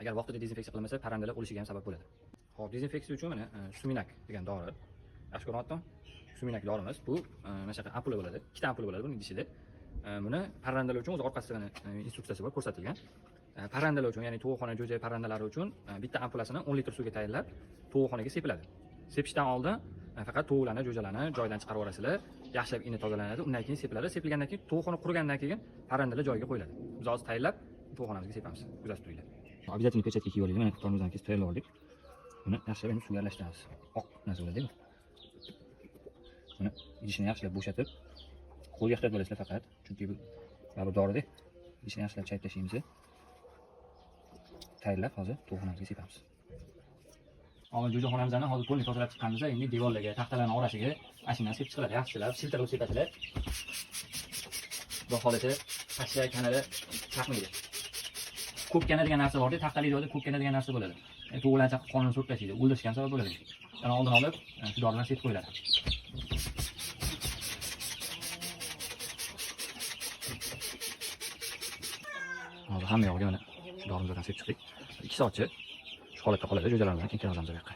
Agar vaqtida dezinfeksiya qilinmasa, parrandalar o'lishiga ham sabab bo'ladi. Xo'p, dezinfeksiya uchun mana Suminak degan dori. Yaxshi ko'ryaptimi? Suminak dorimiz. Bu mana shunaqa ampula bo'ladi. Ikkita ampula bo'ladi buning ichida. Buni parrandalar uchun o'z orqasida mana instruksiyasi bor, ko'rsatilgan. Parrandalar uchun, ya'ni tovuqxona jo'jak parrandalari uchun bitta ampulasini 10 litr suvga tayyorlab, tovuqxonaga sepiladi. Sepishdan oldin faqat tovuqlarni, jo'jalarni joyidan chiqarib yuborasizlar. Yaxshilab ini tozalanadi. Undan keyin sepiladi. Sepilgandan keyin tovuqxona qurigandan keyin parrandalar joyiga qo'yiladi. Biz hozir tayyorlab tovuqxonamizga sepamiz. Kuzatib turinglar. Обязательно pechatga kiyib olaylik. Mana tormozdan kesib tayyorlab oldik. Buni yaxshilab suvga aralashtiramiz. Oq narsa bo'ladi-ku. Buni idishni yaxshilab bo'shatib, qo'lga ehtiyot bo'lasizlar faqat, chunki bu baribir dori-da. Idishni yaxshilab chayib tashlaymiz. Tayyorlab hozir tovuqxonamizga sepamiz. Avval jo'jaxonamizni hozir to'liq tozalab chiqqanmiz. Endi devorlarga, taxtalarning orasiga mashinani sepib chiqiladi. Yaxshilab siltab sepasizlar. Bu holatda pastga kanali chaqmaydi. Ko'pkana degan narsa bor-da, taxtali joyda ko'pkana degan narsa bo'ladi. To'g'ridan chaqib qonini so'rib tashlaydi. O'ldirishga ham sabab bo'ladi. Yana oldin olib, shu dori bilan sepib qo'yiladi. Hozir hamma yog'iga mana shu dorimiz bilan sepib chiqdik. 2 soatcha shu holatda qoladi. Jo'jalar bilan keyin kelamiz bu yoqqa.